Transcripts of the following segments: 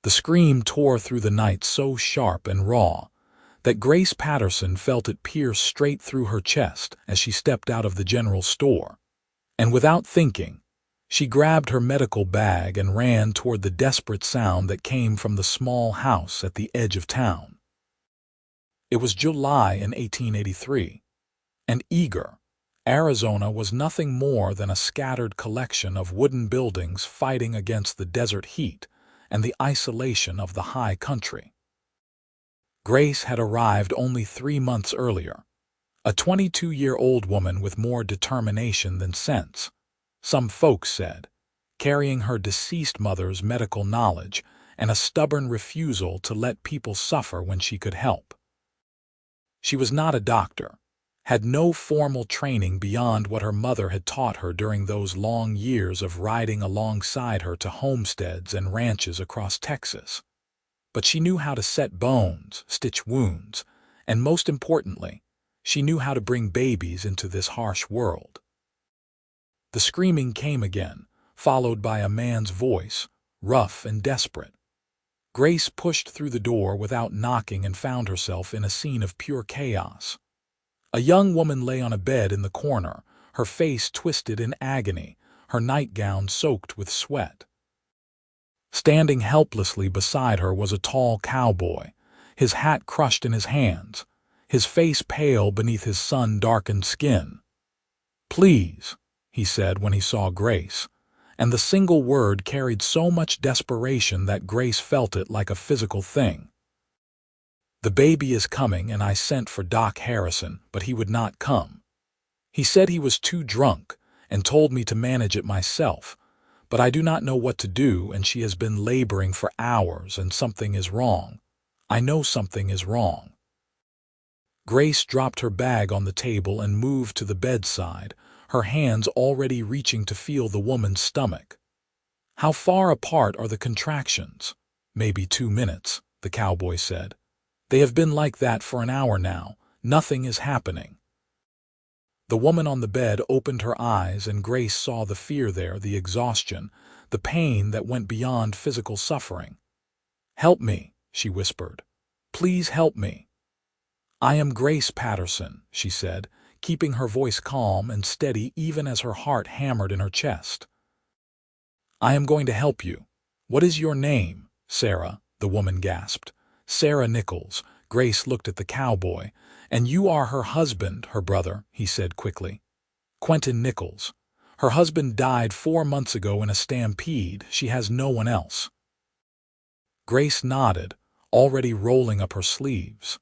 The scream tore through the night so sharp and raw that Grace Patterson felt it pierce straight through her chest as she stepped out of the general store. And without thinking, she grabbed her medical bag and ran toward the desperate sound that came from the small house at the edge of town. It was July in 1883, and Eagar, Arizona was nothing more than a scattered collection of wooden buildings fighting against the desert heat and the isolation of the high country. Grace had arrived only 3 months earlier, a 22-year-old woman with more determination than sense, some folks said, carrying her deceased mother's medical knowledge and a stubborn refusal to let people suffer when she could help. She was not a doctor, had no formal training beyond what her mother had taught her during those long years of riding alongside her to homesteads and ranches across Texas. But she knew how to set bones, stitch wounds, and most importantly, she knew how to bring babies into this harsh world. The screaming came again, followed by a man's voice, rough and desperate. Grace pushed through the door without knocking and found herself in a scene of pure chaos. A young woman lay on a bed in the corner, her face twisted in agony, her nightgown soaked with sweat. Standing helplessly beside her was a tall cowboy, his hat crushed in his hands, his face pale beneath his sun-darkened skin. "Please," he said when he saw Grace, and the single word carried so much desperation that Grace felt it like a physical thing. "The baby is coming, and I sent for Doc Harrison, but he would not come. He said he was too drunk and told me to manage it myself, but I do not know what to do, and she has been laboring for hours and something is wrong. I know something is wrong." Grace dropped her bag on the table and moved to the bedside, her hands already reaching to feel the woman's stomach. "How far apart are the contractions?" "Maybe 2 minutes," the cowboy said. "They have been like that for an hour now. Nothing is happening." The woman on the bed opened her eyes, and Grace saw the fear there, the exhaustion, the pain that went beyond physical suffering. "Help me," she whispered. "Please help me." "I am Grace Patterson," she said, keeping her voice calm and steady even as her heart hammered in her chest. "I am going to help you. What is your name?" "Sarah," the woman gasped. "Sarah Nichols." Grace looked at the cowboy. "And you are her husband," "Her brother," he said quickly. "Quentin Nichols. Her husband died 4 months ago in a stampede. She has no one else." Grace nodded, already rolling up her sleeves.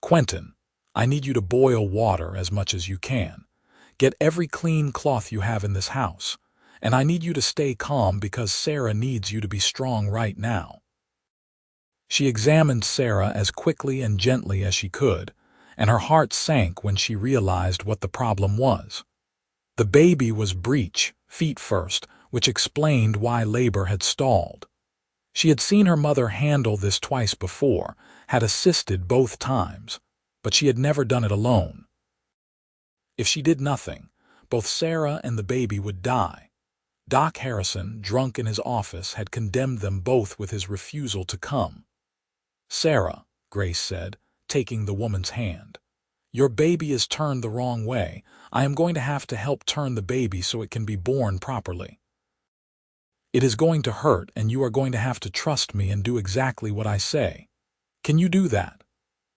"Quentin, I need you to boil water as much as you can. Get every clean cloth you have in this house. And I need you to stay calm because Sarah needs you to be strong right now." She examined Sarah as quickly and gently as she could, and her heart sank when she realized what the problem was. The baby was breech, feet first, which explained why labor had stalled. She had seen her mother handle this twice before, had assisted both times, but she had never done it alone. If she did nothing, both Sarah and the baby would die. Doc Harrison, drunk in his office, had condemned them both with his refusal to come. "Sarah," Grace said, taking the woman's hand, "your baby is turned the wrong way. I am going to have to help turn the baby so it can be born properly. It is going to hurt, and you are going to have to trust me and do exactly what I say. Can you do that?"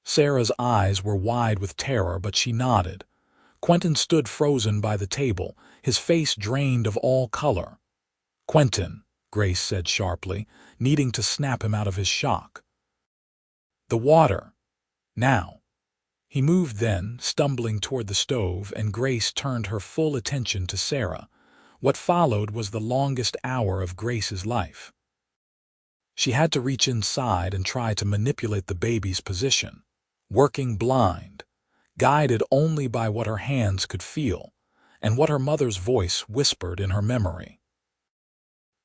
Sarah's eyes were wide with terror, but she nodded. Quentin stood frozen by the table, his face drained of all color. "Quentin," Grace said sharply, needing to snap him out of his shock. "The water. Now." He moved then, stumbling toward the stove, and Grace turned her full attention to Sarah. What followed was the longest hour of Grace's life. She had to reach inside and try to manipulate the baby's position, working blind, guided only by what her hands could feel and what her mother's voice whispered in her memory.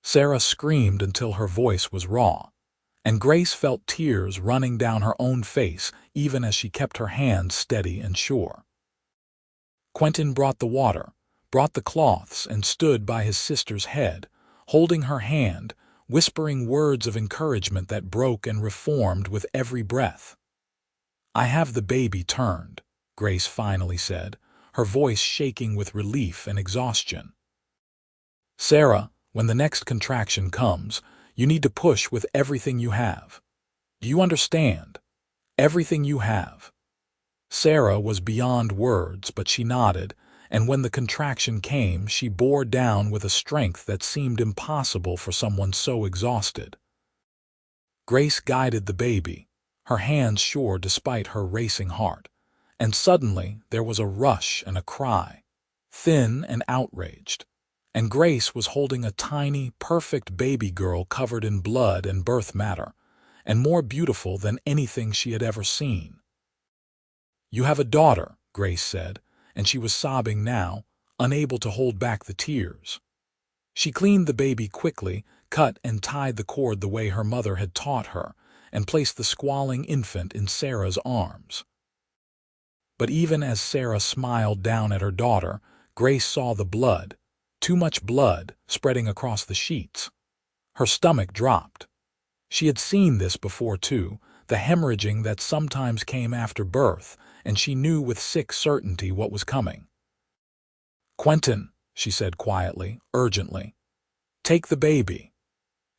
Sarah screamed until her voice was raw, and Grace felt tears running down her own face even as she kept her hands steady and sure. Quentin brought the water, brought the cloths, and stood by his sister's head, holding her hand, whispering words of encouragement that broke and reformed with every breath. "I have the baby turned," Grace finally said, her voice shaking with relief and exhaustion. "Sarah, when the next contraction comes, you need to push with everything you have. Do you understand? Everything you have." Sarah was beyond words, but she nodded, and when the contraction came, she bore down with a strength that seemed impossible for someone so exhausted. Grace guided the baby, her hands sure despite her racing heart, and suddenly there was a rush and a cry, thin and outraged, and Grace was holding a tiny, perfect baby girl covered in blood and birth matter, and more beautiful than anything she had ever seen. "You have a daughter," Grace said, and she was sobbing now, unable to hold back the tears. She cleaned the baby quickly, cut and tied the cord the way her mother had taught her, and placed the squalling infant in Sarah's arms. But even as Sarah smiled down at her daughter, Grace saw the blood, too much blood, spreading across the sheets. Her stomach dropped. She had seen this before too, the hemorrhaging that sometimes came after birth, and she knew with sick certainty what was coming. "Quentin," she said quietly, urgently, "take the baby."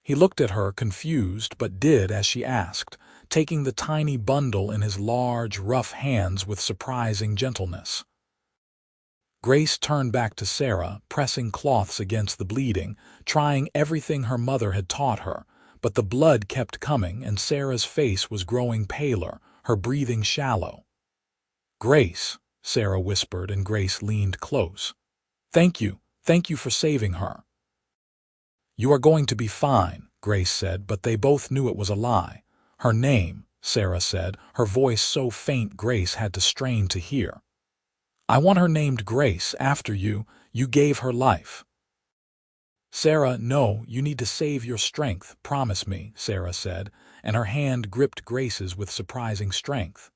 He looked at her, confused, but did as she asked, taking the tiny bundle in his large, rough hands with surprising gentleness. Grace turned back to Sarah, pressing cloths against the bleeding, trying everything her mother had taught her, but the blood kept coming and Sarah's face was growing paler, her breathing shallow. "Grace," Sarah whispered, and Grace leaned close. Thank you for saving her." "You are going to be fine," Grace said, but they both knew it was a lie. "Her name," Sarah said, her voice so faint Grace had to strain to hear. "I want her named Grace after you. You gave her life." "Sarah, no, you need to save your strength. Promise me," Sarah said, and her hand gripped Grace's with surprising strength.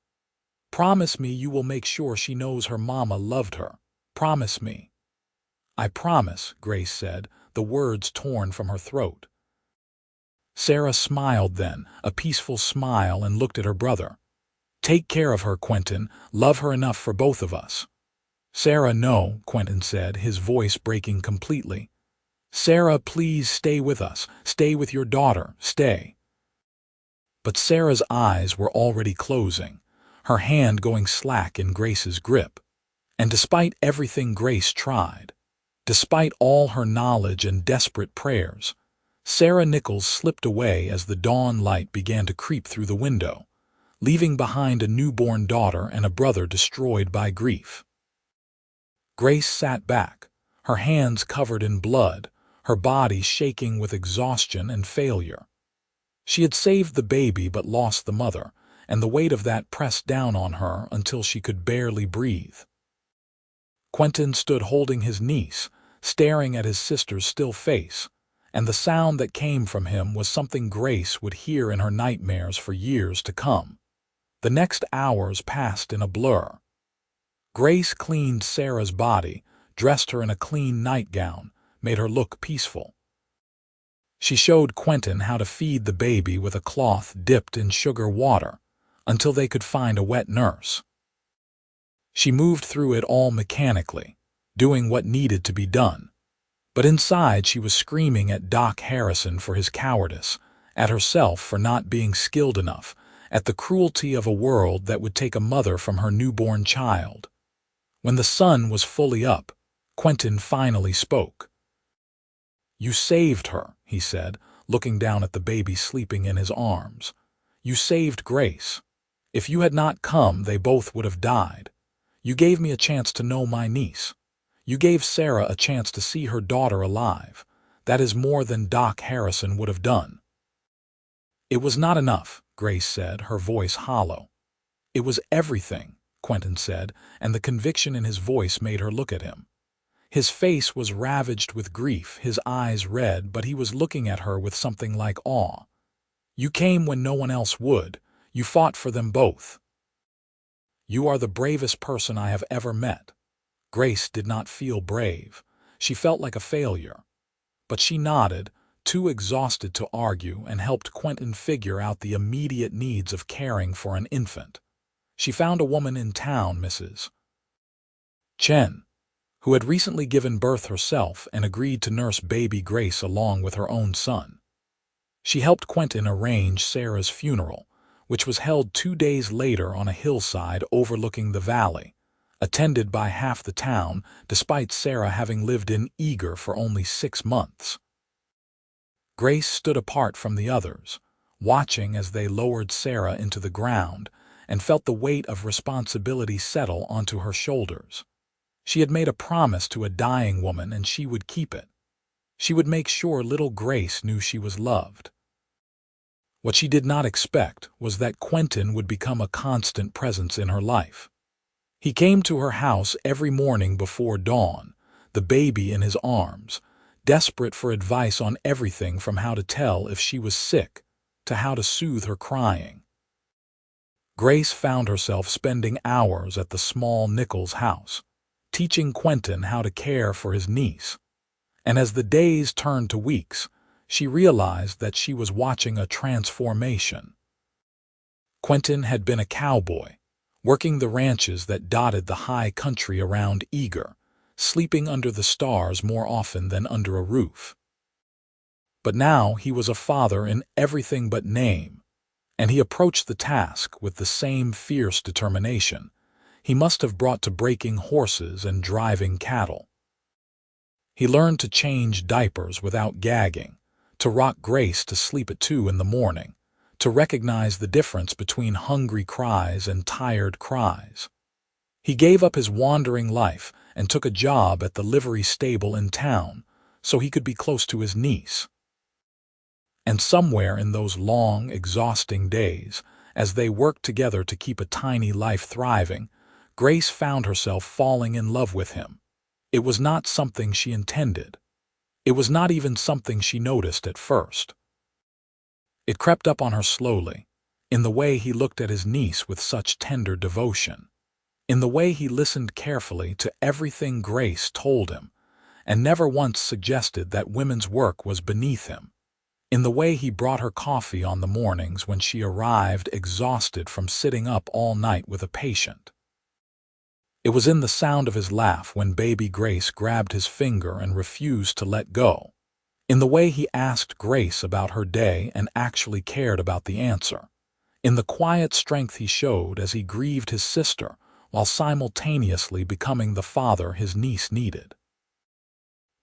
"Promise me you will make sure she knows her mama loved her. Promise me." "I promise," Grace said, the words torn from her throat. Sarah smiled then, a peaceful smile, and looked at her brother. "Take care of her, Quentin. Love her enough for both of us." "Sarah, no," Quentin said, his voice breaking completely. "Sarah, please stay with us. Stay with your daughter. Stay." But Sarah's eyes were already closing, her hand going slack in Grace's grip. And despite everything Grace tried, despite all her knowledge and desperate prayers, Sarah Nichols slipped away as the dawn light began to creep through the window, leaving behind a newborn daughter and a brother destroyed by grief. Grace sat back, her hands covered in blood, her body shaking with exhaustion and failure. She had saved the baby but lost the mother, and the weight of that pressed down on her until she could barely breathe. Quentin stood holding his niece, staring at his sister's still face, and the sound that came from him was something Grace would hear in her nightmares for years to come. The next hours passed in a blur. Grace cleaned Sarah's body, dressed her in a clean nightgown, made her look peaceful. She showed Quentin how to feed the baby with a cloth dipped in sugar water, until they could find a wet nurse. She moved through it all mechanically, doing what needed to be done. But inside she was screaming at Doc Harrison for his cowardice, at herself for not being skilled enough, at the cruelty of a world that would take a mother from her newborn child. When the sun was fully up, Quentin finally spoke. "You saved her," he said, looking down at the baby sleeping in his arms. "You saved Grace. If you had not come, they both would have died. You gave me a chance to know my niece. You gave Sarah a chance to see her daughter alive. That is more than Doc Harrison would have done." "It was not enough," Grace said, her voice hollow. "It was everything," Quentin said, and the conviction in his voice made her look at him. His face was ravaged with grief, his eyes red, but he was looking at her with something like awe. "You came when no one else would. You fought for them both. You are the bravest person I have ever met." Grace did not feel brave. She felt like a failure. But she nodded, too exhausted to argue, and helped Quentin figure out the immediate needs of caring for an infant. She found a woman in town, Mrs. Chen, who had recently given birth herself and agreed to nurse baby Grace along with her own son. She helped Quentin arrange Sarah's funeral, which was held 2 days later on a hillside overlooking the valley, attended by half the town, despite Sarah having lived in Eagar for only 6 months. Grace stood apart from the others, watching as they lowered Sarah into the ground, and felt the weight of responsibility settle onto her shoulders. She had made a promise to a dying woman, and she would keep it. She would make sure little Grace knew she was loved. What she did not expect was that Quentin would become a constant presence in her life. He came to her house every morning before dawn, the baby in his arms, desperate for advice on everything from how to tell if she was sick to how to soothe her crying. Grace found herself spending hours at the small Nichols house, teaching Quentin how to care for his niece. And as the days turned to weeks, she realized that she was watching a transformation. Quentin had been a cowboy, working the ranches that dotted the high country around Eagar, sleeping under the stars more often than under a roof. But now he was a father in everything but name, and he approached the task with the same fierce determination he must have brought to breaking horses and driving cattle. He learned to change diapers without gagging, to rock Grace to sleep at 2 in the morning, to recognize the difference between hungry cries and tired cries. He gave up his wandering life and took a job at the livery stable in town so he could be close to his niece. And somewhere in those long, exhausting days, as they worked together to keep a tiny life thriving, Grace found herself falling in love with him. It was not something she intended. It was not even something she noticed at first. It crept up on her slowly, in the way he looked at his niece with such tender devotion, in the way he listened carefully to everything Grace told him, and never once suggested that women's work was beneath him, in the way he brought her coffee on the mornings when she arrived exhausted from sitting up all night with a patient. It was in the sound of his laugh when baby Grace grabbed his finger and refused to let go, in the way he asked Grace about her day and actually cared about the answer, in the quiet strength he showed as he grieved his sister while simultaneously becoming the father his niece needed.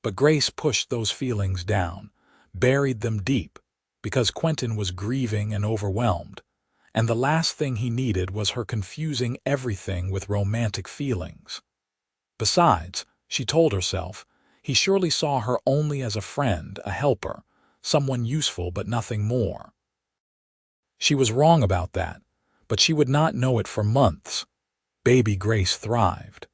But Grace pushed those feelings down, buried them deep, because Quentin was grieving and overwhelmed, and the last thing he needed was her confusing everything with romantic feelings. Besides, she told herself, he surely saw her only as a friend, a helper, someone useful but nothing more. She was wrong about that, but she would not know it for months. Baby Grace thrived.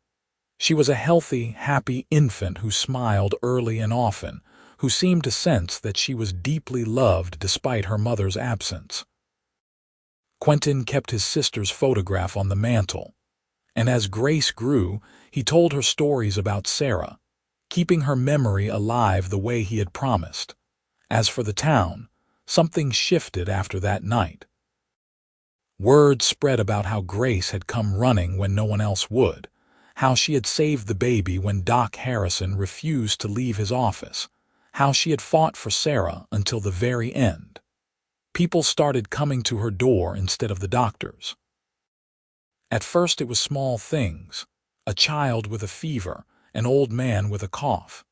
She was a healthy, happy infant who smiled early and often, who seemed to sense that she was deeply loved despite her mother's absence. Quentin kept his sister's photograph on the mantel, and as Grace grew, he told her stories about Sarah, keeping her memory alive the way he had promised. As for the town, something shifted after that night. Word spread about how Grace had come running when no one else would, how she had saved the baby when Doc Harrison refused to leave his office, how she had fought for Sarah until the very end. People started coming to her door instead of the doctor's. At first it was small things, a child with a fever, an old man with a cough.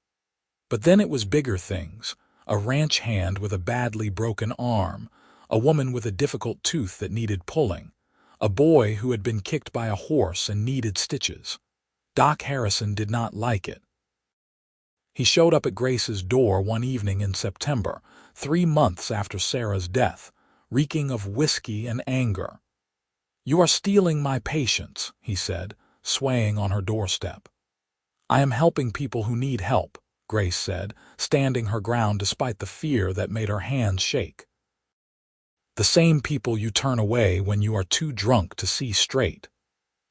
But then it was bigger things, a ranch hand with a badly broken arm, a woman with a difficult tooth that needed pulling, a boy who had been kicked by a horse and needed stitches. Doc Harrison did not like it. He showed up at Grace's door one evening in September, 3 months after Sarah's death, reeking of whiskey and anger. "You are stealing my patients," he said, swaying on her doorstep. "I am helping people who need help," Grace said, standing her ground despite the fear that made her hands shake. "The same people you turn away when you are too drunk to see straight.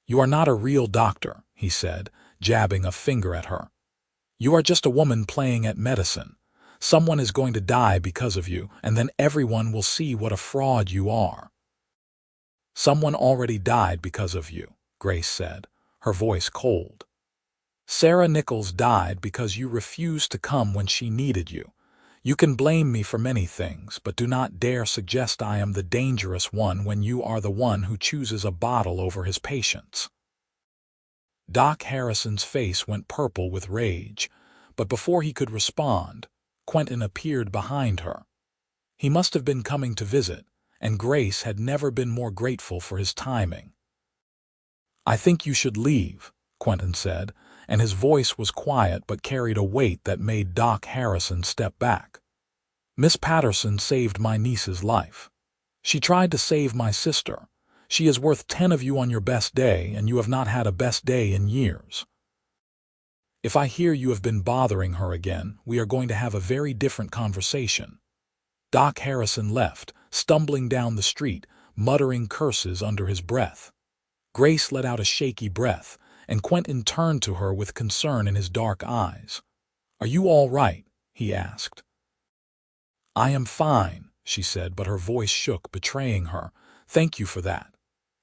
You are not a real doctor," he said, jabbing a finger at her. "You are just a woman playing at medicine, Someone is going to die because of you, and then everyone will see what a fraud you are." "Someone already died because of you," Grace said, her voice cold. "Sarah Nichols died because you refused to come when she needed you. You can blame me for many things, but do not dare suggest I am the dangerous one when you are the one who chooses a bottle over his patients." Doc Harrison's face went purple with rage, but before he could respond, Quentin appeared behind her. He must have been coming to visit, and Grace had never been more grateful for his timing. "I think you should leave," Quentin said, and his voice was quiet but carried a weight that made Doc Harrison step back. "Miss Patterson saved my niece's life. She tried to save my sister. She is worth 10 of you on your best day, and you have not had a best day in years. If I hear you have been bothering her again, we are going to have a very different conversation." Doc Harrison left, stumbling down the street, muttering curses under his breath. Grace let out a shaky breath, and Quentin turned to her with concern in his dark eyes. "Are you all right?" he asked. "I am fine," she said, but her voice shook, betraying her. "Thank you for that."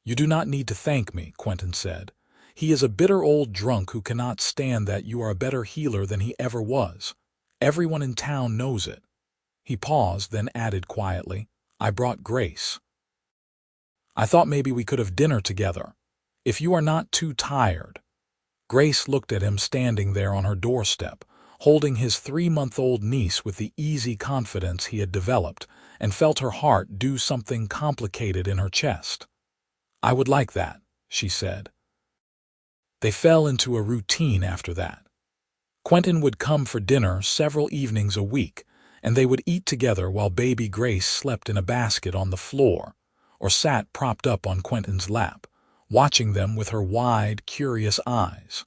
"You do not need to thank me," Quentin said. "He is a bitter old drunk who cannot stand that you are a better healer than he ever was. Everyone in town knows it." He paused, then added quietly, "I brought Grace. I thought maybe we could have dinner together, if you are not too tired." Grace looked at him standing there on her doorstep, holding his 3-month-old niece with the easy confidence he had developed, and felt her heart do something complicated in her chest. "I would like that," she said. They fell into a routine after that. Quentin would come for dinner several evenings a week, and they would eat together while baby Grace slept in a basket on the floor, or sat propped up on Quentin's lap, watching them with her wide, curious eyes.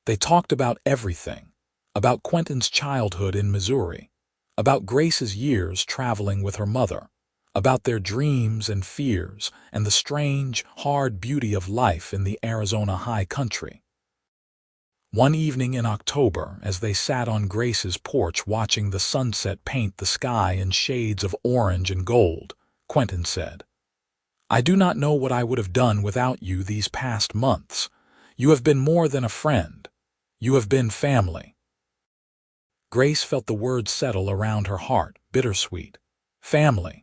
They talked about everything, about Quentin's childhood in Missouri, about Grace's years traveling with her mother, about their dreams and fears, and the strange, hard beauty of life in the Arizona high country. One evening in October, as they sat on Grace's porch watching the sunset paint the sky in shades of orange and gold, Quentin said, "I do not know what I would have done without you these past months. You have been more than a friend. You have been family." Grace felt the words settle around her heart, bittersweet. Family.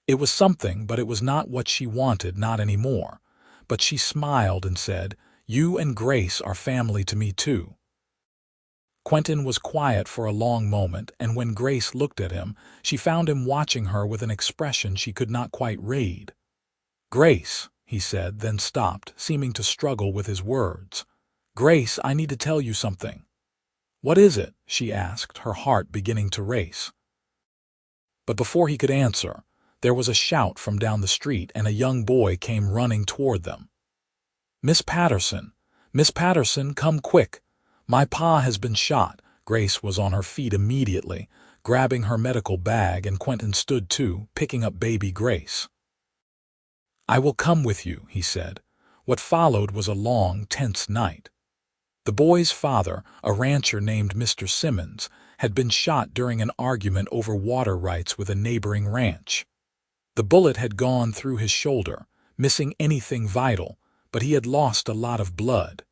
It was something, but it was not what she wanted, not anymore. But she smiled and said, "You and Grace are family to me too." Quentin was quiet for a long moment, and when Grace looked at him, she found him watching her with an expression she could not quite read. "Grace," he said, then stopped, seeming to struggle with his words. "Grace, I need to tell you something." "What is it?" she asked, her heart beginning to race. But before he could answer, there was a shout from down the street, and a young boy came running toward them. "Miss Patterson! Miss Patterson, come quick! My pa has been shot." Grace was on her feet immediately, grabbing her medical bag, and Quentin stood too, picking up baby Grace. "I will come with you," he said. What followed was a long, tense night. The boy's father, a rancher named Mr. Simmons, had been shot during an argument over water rights with a neighboring ranch. The bullet had gone through his shoulder, missing anything vital, but he had lost a lot of blood.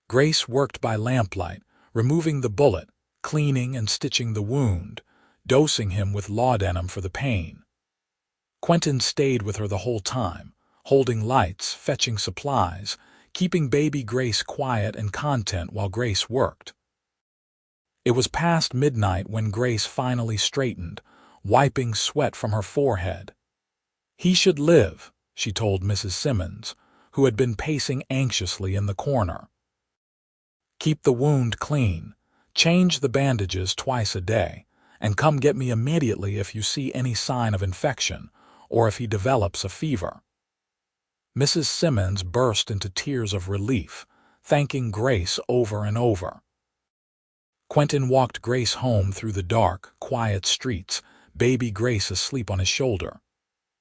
Grace worked by lamplight, removing the bullet, cleaning and stitching the wound, dosing him with laudanum for the pain. Quentin stayed with her the whole time, holding lights, fetching supplies, keeping baby Grace quiet and content while Grace worked. It was past midnight when Grace finally straightened, wiping sweat from her forehead. "He should live," she told Mrs. Simmons, who had been pacing anxiously in the corner. "Keep the wound clean, change the bandages twice a day, and come get me immediately if you see any sign of infection, or if he develops a fever." Mrs. Simmons burst into tears of relief, thanking Grace over and over. Quentin walked Grace home through the dark, quiet streets, baby Grace asleep on his shoulder.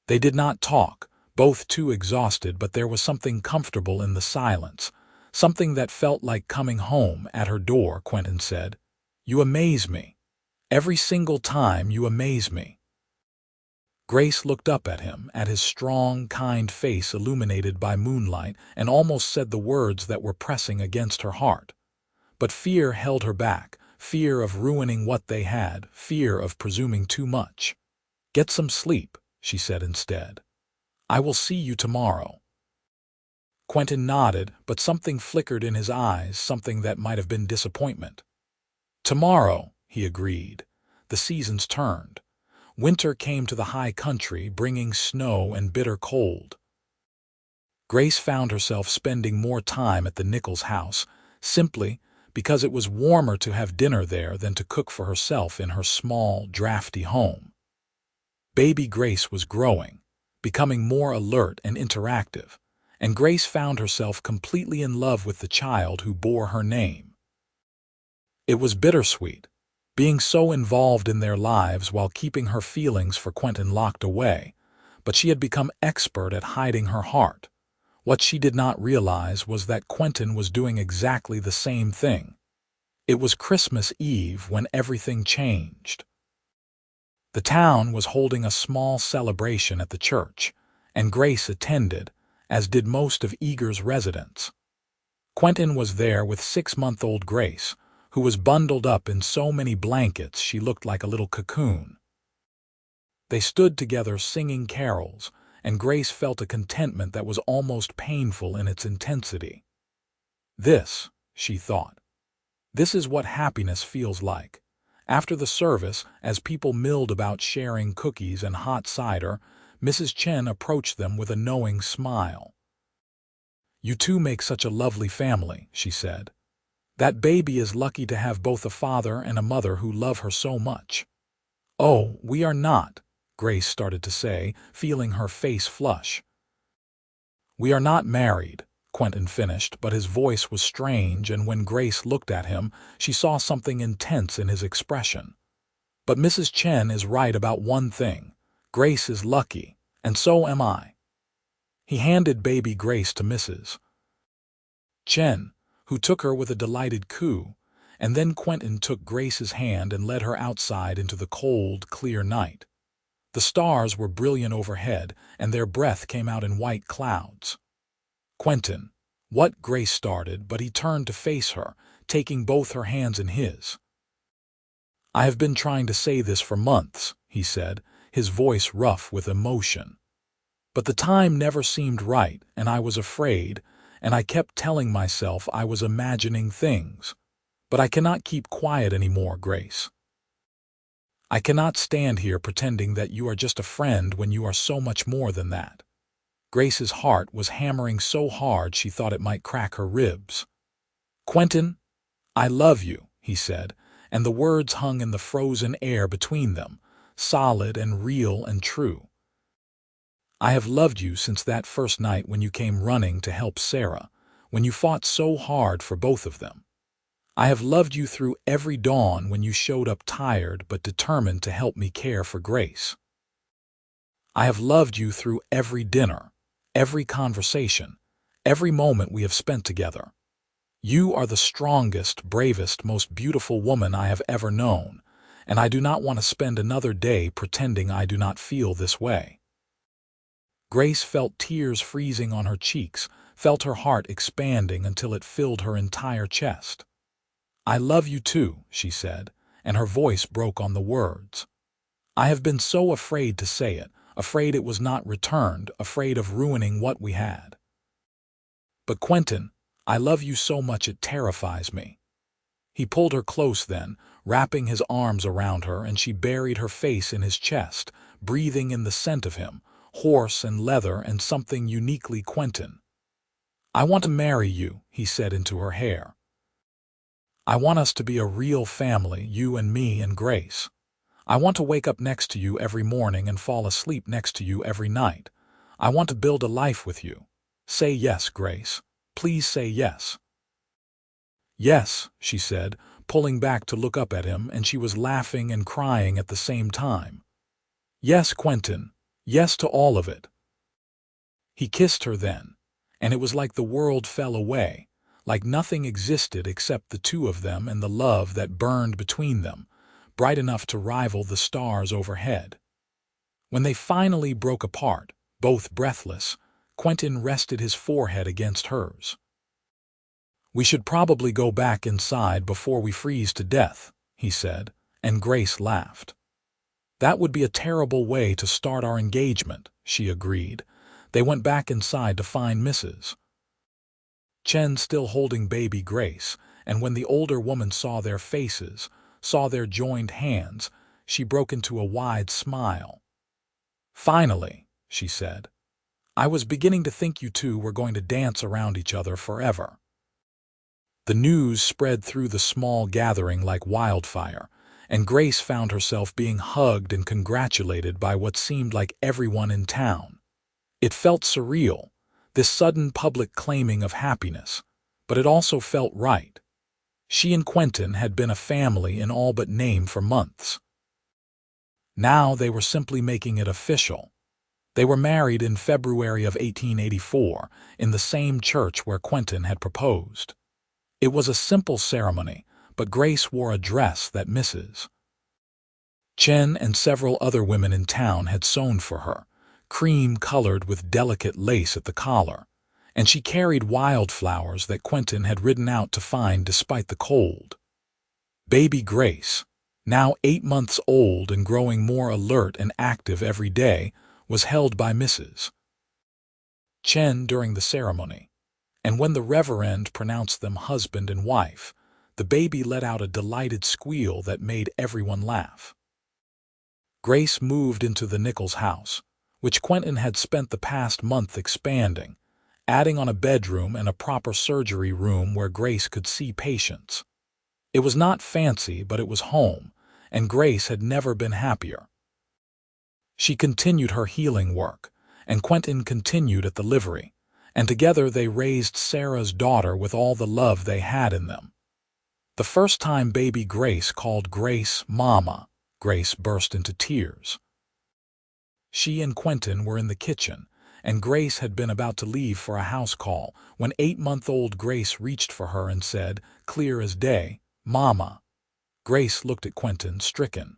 They did not talk, both too exhausted, but there was something comfortable in the silence, something that felt like coming home. At her door, Quentin said, You amaze me. Every single time you amaze me." Grace looked up at him, at his strong, kind face illuminated by moonlight, and almost said the words that were pressing against her heart. But fear held her back, fear of ruining what they had, fear of presuming too much. "Get some sleep," she said instead. "I will see you tomorrow." Quentin nodded, but something flickered in his eyes, something that might have been disappointment. "Tomorrow," he agreed. The seasons turned. Winter came to the high country, bringing snow and bitter cold. Grace found herself spending more time at the Nichols house, simply because it was warmer to have dinner there than to cook for herself in her small, drafty home. Baby Grace was growing, becoming more alert and interactive, and Grace found herself completely in love with the child who bore her name. It was bittersweet, being so involved in their lives while keeping her feelings for Quentin locked away, but she had become expert at hiding her heart. What she did not realize was that Quentin was doing exactly the same thing. It was Christmas Eve when everything changed. The town was holding a small celebration at the church, and Grace attended, as did most of Eagar's residents. Quentin was there with 6-month-old Grace, who was bundled up in so many blankets she looked like a little cocoon. They stood together singing carols, and Grace felt a contentment that was almost painful in its intensity. "This," she thought, "this is what happiness feels like." After the service, as people milled about sharing cookies and hot cider, Mrs. Chen approached them with a knowing smile. "You two make such a lovely family," she said. "That baby is lucky to have both a father and a mother who love her so much." "Oh, we are not," Grace started to say, feeling her face flush. "We are not married," Quentin finished, but his voice was strange, and when Grace looked at him, she saw something intense in his expression. "But Mrs. Chen is right about one thing. Grace is lucky, and so am I." He handed baby Grace to Mrs. Chen, who took her with a delighted coo, and then Quentin took Grace's hand and led her outside into the cold, clear night. The stars were brilliant overhead, and their breath came out in white clouds. "Quentin," what Grace started, but he turned to face her, taking both her hands in his. "I have been trying to say this for months," he said, his voice rough with emotion. "But the time never seemed right, and I was afraid, and I kept telling myself I was imagining things. But I cannot keep quiet anymore, Grace. I cannot stand here pretending that you are just a friend when you are so much more than that." Grace's heart was hammering so hard she thought it might crack her ribs. "Quentin, I love you," he said, and the words hung in the frozen air between them, solid and real and true. "I have loved you since that first night when you came running to help Sarah, when you fought so hard for both of them. I have loved you through every dawn when you showed up tired but determined to help me care for Grace. I have loved you through every dinner, every conversation, every moment we have spent together. You are the strongest, bravest, most beautiful woman I have ever known, and I do not want to spend another day pretending I do not feel this way." Grace felt tears freezing on her cheeks, felt her heart expanding until it filled her entire chest. "I love you too," she said, and her voice broke on the words. "I have been so afraid to say it, afraid it was not returned, afraid of ruining what we had. But Quentin, I love you so much it terrifies me." He pulled her close then, wrapping his arms around her, and she buried her face in his chest, breathing in the scent of him, horse and leather and something uniquely Quentin. "I want to marry you," he said into her hair. "I want us to be a real family, you and me and Grace. I want to wake up next to you every morning and fall asleep next to you every night. I want to build a life with you. Say yes, Grace. Please say yes." "Yes," she said, pulling back to look up at him, and she was laughing and crying at the same time. "Yes, Quentin. Yes to all of it." He kissed her then, and it was like the world fell away, like nothing existed except the two of them and the love that burned between them, bright enough to rival the stars overhead. When they finally broke apart, both breathless, Quentin rested his forehead against hers. "We should probably go back inside before we freeze to death," he said, and Grace laughed. "That would be a terrible way to start our engagement," she agreed. They went back inside to find Mrs. Chen still holding baby Grace, and when the older woman saw their faces, saw their joined hands, she broke into a wide smile. "Finally," she said. "I was beginning to think you two were going to dance around each other forever." The news spread through the small gathering like wildfire, and Grace found herself being hugged and congratulated by what seemed like everyone in town. It felt surreal, this sudden public claiming of happiness, but it also felt right. She and Quentin had been a family in all but name for months. Now they were simply making it official. They were married in February of 1884 in the same church where Quentin had proposed. It was a simple ceremony, but Grace wore a dress that Mrs. Chen and several other women in town had sewn for her, cream-colored with delicate lace at the collar, and she carried wildflowers that Quentin had ridden out to find despite the cold. Baby Grace, now 8 months old and growing more alert and active every day, was held by Mrs. Chen during the ceremony, and when the reverend pronounced them husband and wife, the baby let out a delighted squeal that made everyone laugh. Grace moved into the Nichols house, which Quentin had spent the past month expanding, adding on a bedroom and a proper surgery room where Grace could see patients. It was not fancy, but it was home, and Grace had never been happier. She continued her healing work, and Quentin continued at the livery, and together they raised Sarah's daughter with all the love they had in them. The first time baby Grace called Grace Mama, Grace burst into tears. She and Quentin were in the kitchen, and Grace had been about to leave for a house call when 8-month-old Grace reached for her and said, clear as day, "Mama." Grace looked at Quentin, stricken.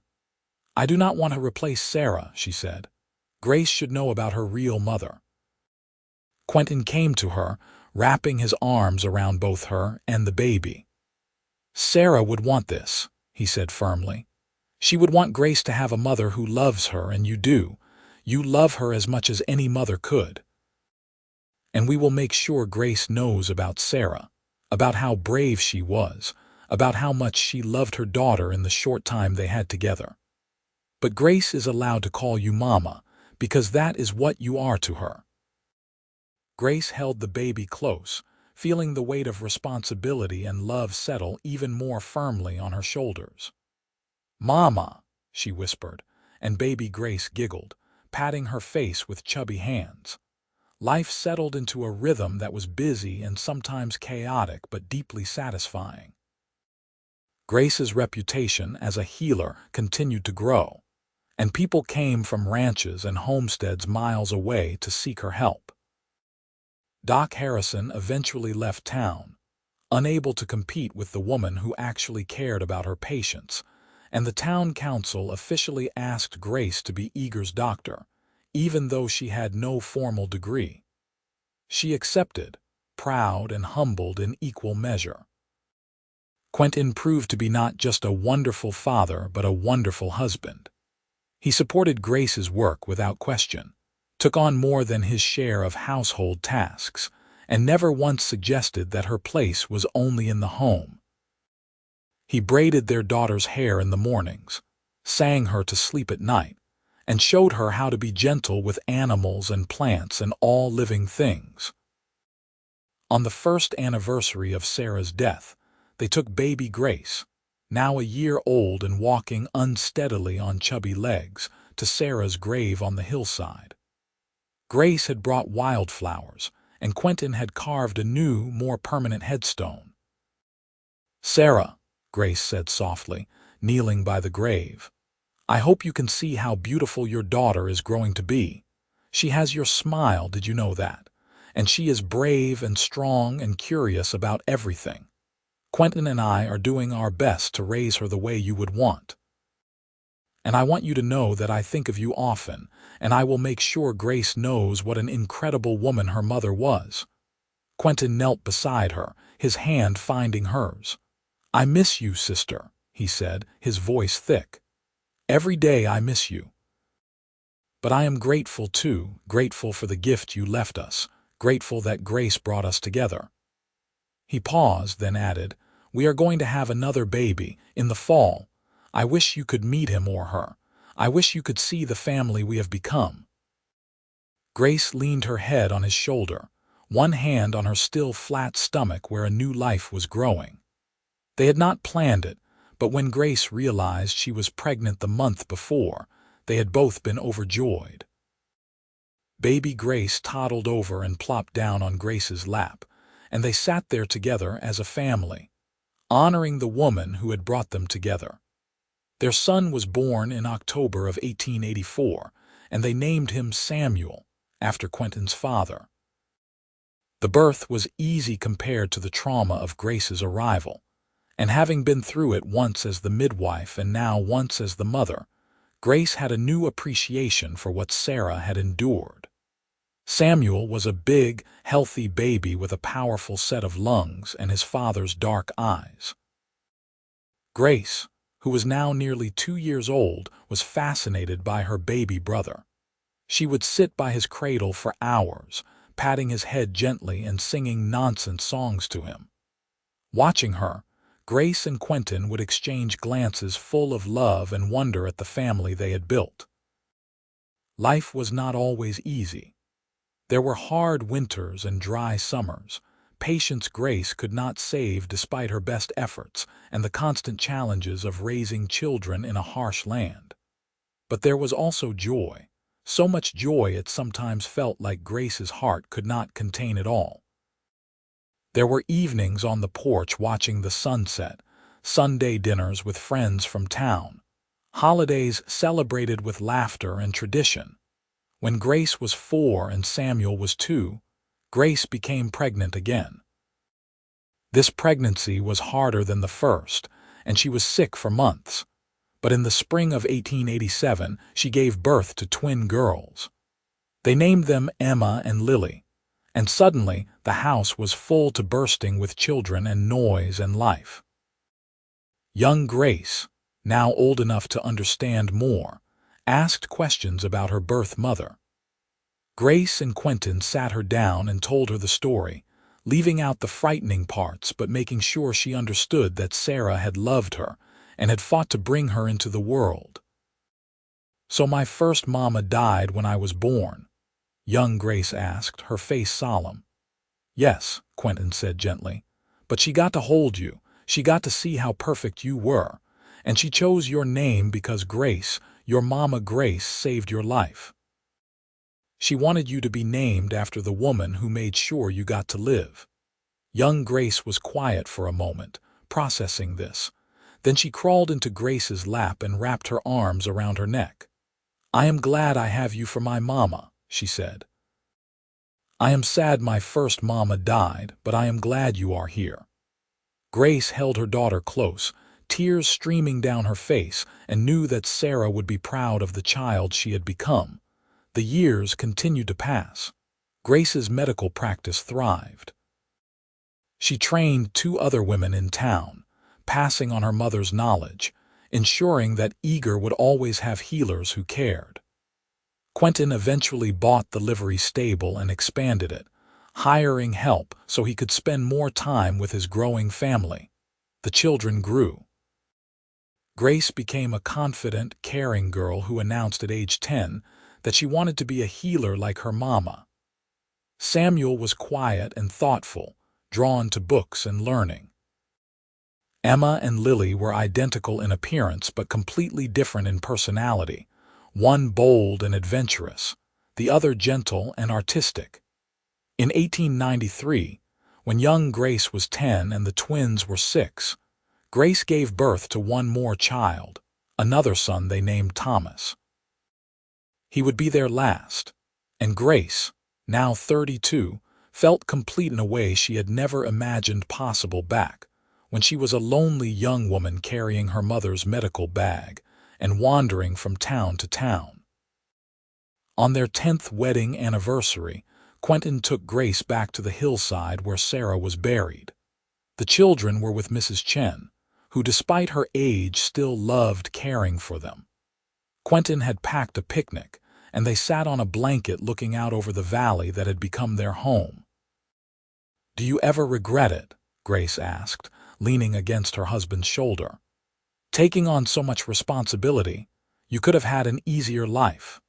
"I do not want to replace Sarah," she said. "Grace should know about her real mother." Quentin came to her, wrapping his arms around both her and the baby. "Sarah would want this," he said firmly. "She would want Grace to have a mother who loves her, and you do. You love her as much as any mother could. And we will make sure Grace knows about Sarah, about how brave she was, about how much she loved her daughter in the short time they had together. But Grace is allowed to call you Mama, because that is what you are to her." Grace held the baby close, feeling the weight of responsibility and love settle even more firmly on her shoulders. "Mama," she whispered, and baby Grace giggled, patting her face with chubby hands. Life settled into a rhythm that was busy and sometimes chaotic but deeply satisfying. Grace's reputation as a healer continued to grow, and people came from ranches and homesteads miles away to seek her help. Doc Harrison eventually left town, unable to compete with the woman who actually cared about her patients, and the town council officially asked Grace to be Eagar's doctor, even though she had no formal degree. She accepted, proud and humbled in equal measure. Quentin proved to be not just a wonderful father but a wonderful husband. He supported Grace's work without question, took on more than his share of household tasks, and never once suggested that her place was only in the home. He braided their daughter's hair in the mornings, sang her to sleep at night, and showed her how to be gentle with animals and plants and all living things. On the first anniversary of Sarah's death, they took baby Grace, now a year old and walking unsteadily on chubby legs, to Sarah's grave on the hillside. Grace had brought wildflowers, and Quentin had carved a new, more permanent headstone. "Sarah," Grace said softly, kneeling by the grave, "I hope you can see how beautiful your daughter is growing to be. She has your smile, did you know that? and she is brave and strong and curious about everything. Quentin and I are doing our best to raise her the way you would want. And I want you to know that I think of you often, and I will make sure Grace knows what an incredible woman her mother was." Quentin knelt beside her, his hand finding hers. "I miss you, sister," he said, his voice thick. "Every day I miss you. But I am grateful too, grateful for the gift you left us, grateful that Grace brought us together." He paused, then added, "We are going to have another baby, in the fall. I wish you could meet him or her. I wish you could see the family we have become." Grace leaned her head on his shoulder, one hand on her still flat stomach where a new life was growing. They had not planned it, but when Grace realized she was pregnant the month before, they had both been overjoyed. Baby Grace toddled over and plopped down on Grace's lap, and they sat there together as a family, honoring the woman who had brought them together. Their son was born in October of 1884, and they named him Samuel, after Quentin's father. The birth was easy compared to the trauma of Grace's arrival, and having been through it once as the midwife and now once as the mother, Grace had a new appreciation for what Sarah had endured. Samuel was a big, healthy baby with a powerful set of lungs and his father's dark eyes. Grace, who was now nearly 2 years old, was fascinated by her baby brother. She would sit by his cradle for hours, patting his head gently and singing nonsense songs to him. Watching her, Grace and Quentin would exchange glances full of love and wonder at the family they had built. Life was not always easy. There were hard winters and dry summers, patience Grace could not save despite her best efforts, and the constant challenges of raising children in a harsh land. But there was also joy, so much joy it sometimes felt like Grace's heart could not contain it all. There were evenings on the porch watching the sunset, Sunday dinners with friends from town, holidays celebrated with laughter and tradition. When Grace was 4 and Samuel was 2, Grace became pregnant again. This pregnancy was harder than the first, and she was sick for months. But in the spring of 1887, she gave birth to twin girls. They named them Emma and Lily, and suddenly the house was full to bursting with children and noise and life. Young Grace, now old enough to understand more, asked questions about her birth mother. Grace and Quentin sat her down and told her the story, leaving out the frightening parts but making sure she understood that Sarah had loved her and had fought to bring her into the world. "So my first mama died when I was born?" young Grace asked, her face solemn. "Yes," Quentin said gently, "but she got to hold you, she got to see how perfect you were, and she chose your name because Grace, your mama Grace, saved your life. She wanted you to be named after the woman who made sure you got to live." Young Grace was quiet for a moment, processing this. Then she crawled into Grace's lap and wrapped her arms around her neck. "I am glad I have you for my mama," she said. "I am sad my first mama died, but I am glad you are here." Grace held her daughter close, tears streaming down her face, and knew that Sarah would be proud of the child she had become. The years continued to pass. Grace's medical practice thrived. She trained 2 other women in town, passing on her mother's knowledge, ensuring that Eagar would always have healers who cared. Quentin eventually bought the livery stable and expanded it, hiring help so he could spend more time with his growing family. The children grew. Grace became a confident, caring girl who announced at age 10 that she wanted to be a healer like her mama. Samuel was quiet and thoughtful, drawn to books and learning. Emma and Lily were identical in appearance but completely different in personality, one bold and adventurous, the other gentle and artistic. In 1893, when young Grace was 10 and the twins were 6, Grace gave birth to one more child, another son they named Thomas. He would be their last, and Grace, now 32, felt complete in a way she had never imagined possible back when she was a lonely young woman carrying her mother's medical bag and wandering from town to town. On their 10th wedding anniversary, Quentin took Grace back to the hillside where Sarah was buried. The children were with Mrs. Chen, who despite her age still loved caring for them. Quentin had packed a picnic, and they sat on a blanket looking out over the valley that had become their home. "Do you ever regret it?" Grace asked, leaning against her husband's shoulder. "Taking on so much responsibility, you could have had an easier life."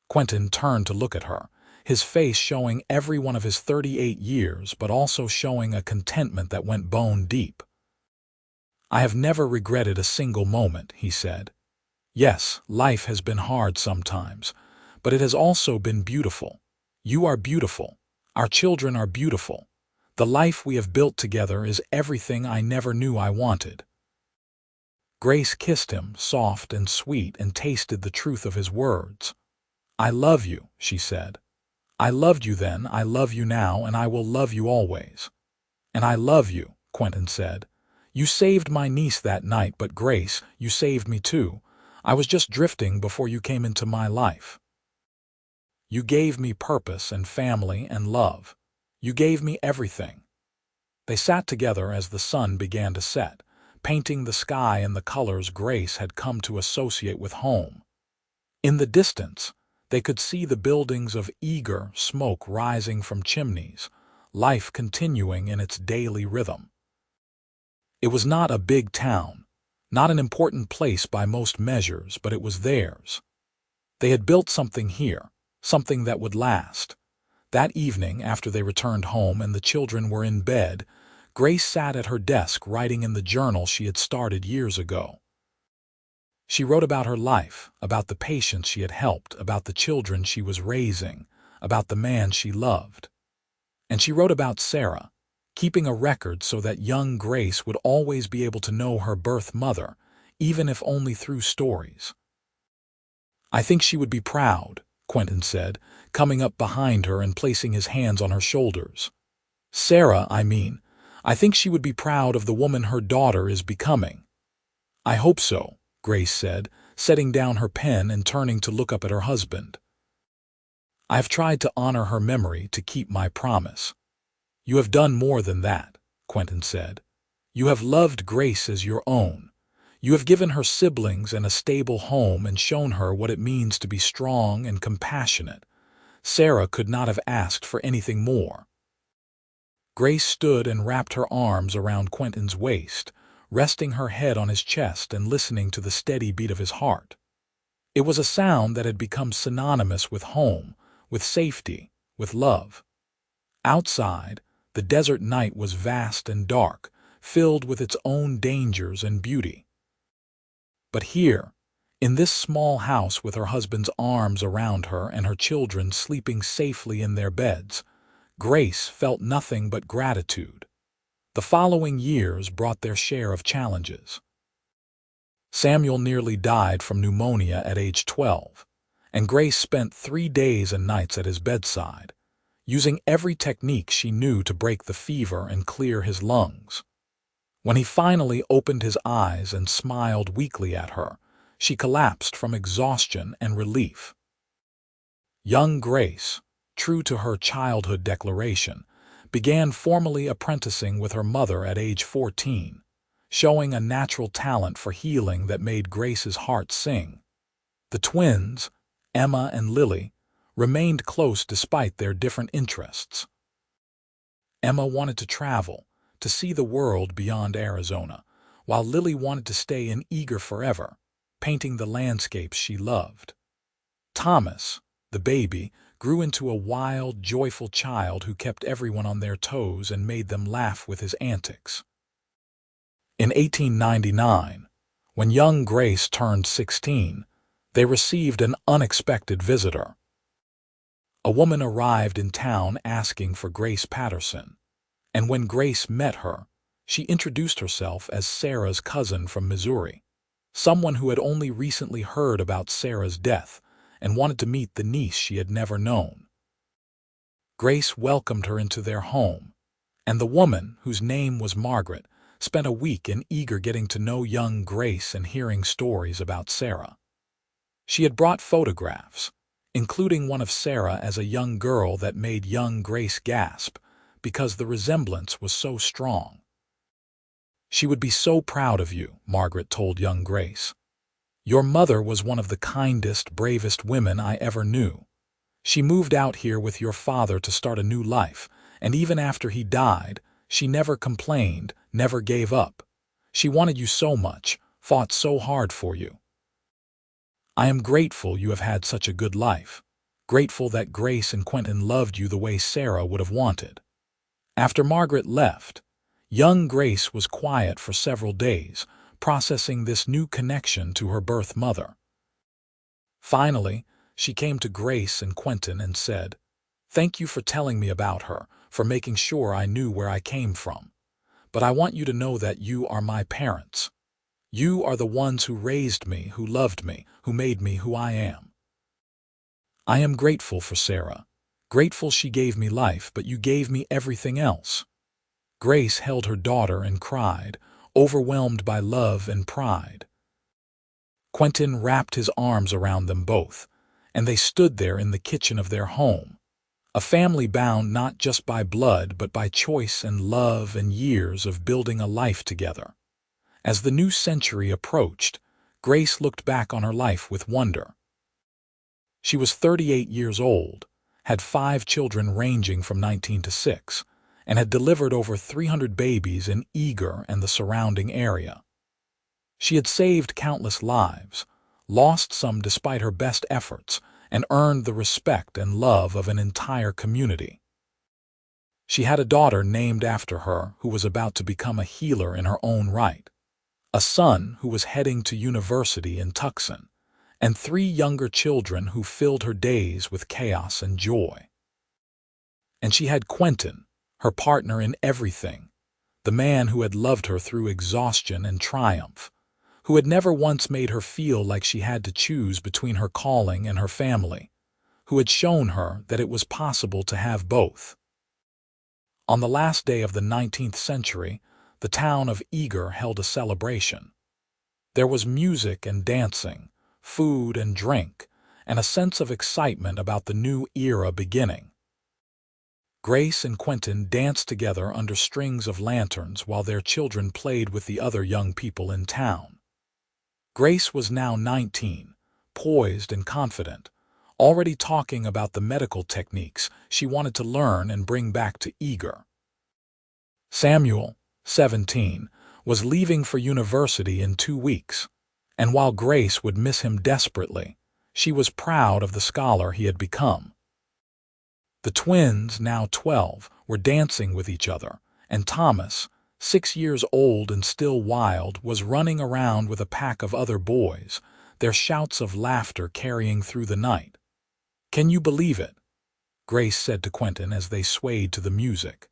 Quentin turned to look at her, his face showing every one of his 38 years but also showing a contentment that went bone deep. "I have never regretted a single moment," he said. "Yes, life has been hard sometimes, but it has also been beautiful. You are beautiful. Our children are beautiful. The life we have built together is everything I never knew I wanted." Grace kissed him, soft and sweet, and tasted the truth of his words. "I love you," she said. "I loved you then, I love you now, and I will love you always." "And I love you," Quentin said. "You saved my niece that night, but Grace, you saved me too. I was just drifting before you came into my life. You gave me purpose and family and love. You gave me everything." They sat together as the sun began to set, painting the sky in the colors Grace had come to associate with home. In the distance, they could see the buildings of Eagar, smoke rising from chimneys, life continuing in its daily rhythm. It was not a big town, not an important place by most measures, but it was theirs. They had built something here, something that would last. That evening, after they returned home and the children were in bed, Grace sat at her desk writing in the journal she had started years ago. She wrote about her life, about the patients she had helped, about the children she was raising, about the man she loved. And she wrote about Sarah, keeping a record so that young Grace would always be able to know her birth mother, even if only through stories. "I think she would be proud," Quentin said, coming up behind her and placing his hands on her shoulders. "Sarah, I think she would be proud of the woman her daughter is becoming." "I hope so," Grace said, setting down her pen and turning to look up at her husband. "I have tried to honor her memory, to keep my promise." "You have done more than that," Quentin said. "You have loved Grace as your own. You have given her siblings and a stable home and shown her what it means to be strong and compassionate. Sarah could not have asked for anything more." Grace stood and wrapped her arms around Quentin's waist, resting her head on his chest and listening to the steady beat of his heart. It was a sound that had become synonymous with home, with safety, with love. Outside, the desert night was vast and dark, filled with its own dangers and beauty. But here, in this small house with her husband's arms around her and her children sleeping safely in their beds, Grace felt nothing but gratitude. The following years brought their share of challenges. Samuel nearly died from pneumonia at age 12, and Grace spent 3 days and nights at his bedside, using every technique she knew to break the fever and clear his lungs. When he finally opened his eyes and smiled weakly at her, she collapsed from exhaustion and relief. Young Grace, true to her childhood declaration, began formally apprenticing with her mother at age 14, showing a natural talent for healing that made Grace's heart sing. The twins, Emma and Lily, remained close despite their different interests. Emma wanted to travel, to see the world beyond Arizona, while Lily wanted to stay in Eagar forever, painting the landscapes she loved. Thomas, the baby, grew into a wild, joyful child who kept everyone on their toes and made them laugh with his antics. In 1899, when young Grace turned 16, they received an unexpected visitor. A woman arrived in town asking for Grace Patterson, and when Grace met her, she introduced herself as Sarah's cousin from Missouri, someone who had only recently heard about Sarah's death and wanted to meet the niece she had never known. Grace welcomed her into their home, and the woman, whose name was Margaret, spent a week in Eagar getting to know young Grace and hearing stories about Sarah. She had brought photographs, including one of Sarah as a young girl that made young Grace gasp because the resemblance was so strong. "She would be so proud of you," Margaret told young Grace. "Your mother was one of the kindest, bravest women I ever knew. She moved out here with your father to start a new life, and even after he died, she never complained, never gave up. She wanted you so much, fought so hard for you. I am grateful you have had such a good life, grateful that Grace and Quentin loved you the way Sarah would have wanted." After Margaret left, young Grace was quiet for several days, processing this new connection to her birth mother. Finally, she came to Grace and Quentin and said, "Thank you for telling me about her, for making sure I knew where I came from. But I want you to know that you are my parents. You are the ones who raised me, who loved me, who made me who I am. I am grateful for Sarah, grateful she gave me life, but you gave me everything else." Grace held her daughter and cried, overwhelmed by love and pride. Quentin wrapped his arms around them both, and they stood there in the kitchen of their home, a family bound not just by blood but by choice and love and years of building a life together. As the new century approached, Grace looked back on her life with wonder. She was 38 years old, had 5 children ranging from 19 to 6, and had delivered over 300 babies in Eagar and the surrounding area. She had saved countless lives, lost some despite her best efforts, and earned the respect and love of an entire community. She had a daughter named after her who was about to become a healer in her own right, a son who was heading to university in Tucson, and 3 younger children who filled her days with chaos and joy. And she had Quentin, her partner in everything, the man who had loved her through exhaustion and triumph, who had never once made her feel like she had to choose between her calling and her family, who had shown her that it was possible to have both. On the last day of the 19th century, the town of Eagar held a celebration. There was music and dancing, food and drink, and a sense of excitement about the new era beginning. Grace and Quentin danced together under strings of lanterns while their children played with the other young people in town. Grace was now 19, poised and confident, already talking about the medical techniques she wanted to learn and bring back to Eagar. Samuel, 17, was leaving for university in 2 weeks, and while Grace would miss him desperately, she was proud of the scholar he had become. The twins, now 12, were dancing with each other, and Thomas, 6 years old and still wild, was running around with a pack of other boys, their shouts of laughter carrying through the night. "Can you believe it?" Grace said to Quentin as they swayed to the music.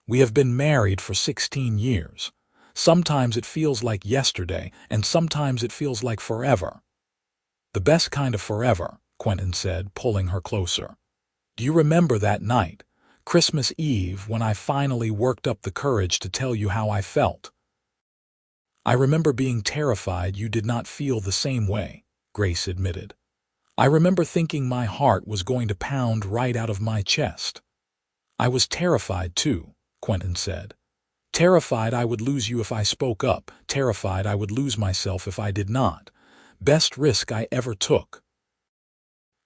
"We have been married for 16 years. Sometimes it feels like yesterday, and sometimes it feels like forever." "The best kind of forever," Quentin said, pulling her closer. "Do you remember that night, Christmas Eve, when I finally worked up the courage to tell you how I felt?" "I remember being terrified you did not feel the same way," Grace admitted. "I remember thinking my heart was going to pound right out of my chest." "I was terrified too," Quentin said. "Terrified I would lose you if I spoke up, terrified I would lose myself if I did not. Best risk I ever took."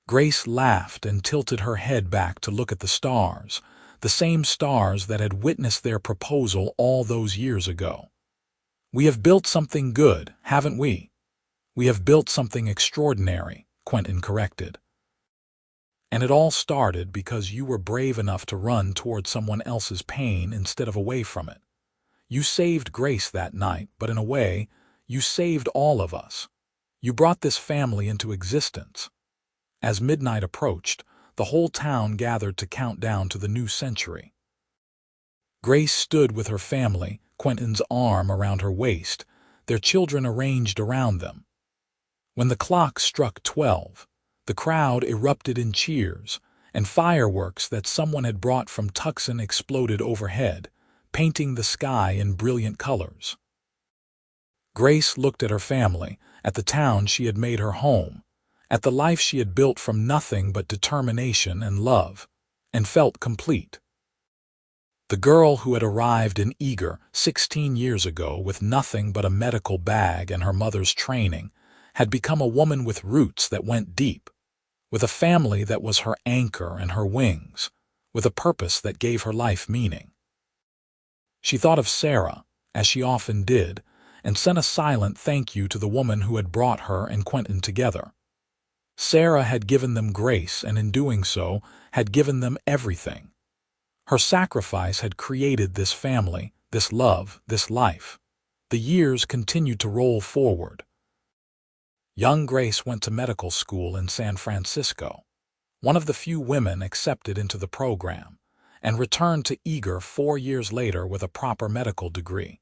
Grace laughed and tilted her head back to look at the stars, the same stars that had witnessed their proposal all those years ago. "We have built something good, haven't we?" "We have built something extraordinary," Quentin corrected. "And it all started because you were brave enough to run toward someone else's pain instead of away from it. You saved Grace that night, but in a way, you saved all of us. You brought this family into existence." As midnight approached, the whole town gathered to count down to the new century. Grace stood with her family, Quentin's arm around her waist, their children arranged around them. When the clock struck 12, the crowd erupted in cheers, and fireworks that someone had brought from Tucson exploded overhead, painting the sky in brilliant colors. Grace looked at her family, at the town she had made her home, at the life she had built from nothing but determination and love, and felt complete. The girl who had arrived in Eagar 16 years ago with nothing but a medical bag and her mother's training had become a woman with roots that went deep, with a family that was her anchor and her wings, with a purpose that gave her life meaning. She thought of Sarah, as she often did, and sent a silent thank you to the woman who had brought her and Quentin together. Sarah had given them grace, and in doing so, had given them everything. Her sacrifice had created this family, this love, this life. The years continued to roll forward. Young Grace went to medical school in San Francisco, one of the few women accepted into the program, and returned to Eagar 4 years later with a proper medical degree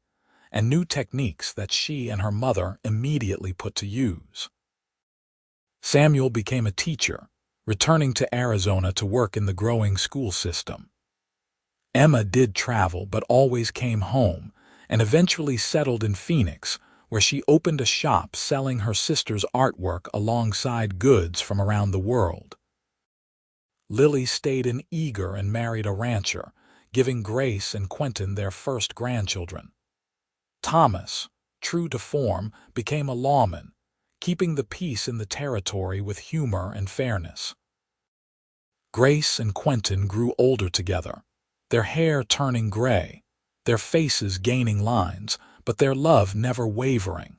and new techniques that she and her mother immediately put to use. Samuel became a teacher, returning to Arizona to work in the growing school system. Emma did travel but always came home and eventually settled in Phoenix, where she opened a shop selling her sister's artwork alongside goods from around the world. Lily stayed in Eagar and married a rancher, giving Grace and Quentin their first grandchildren. Thomas, true to form, became a lawman, keeping the peace in the territory with humor and fairness. Grace and Quentin grew older together, their hair turning gray, their faces gaining lines, but their love never wavering.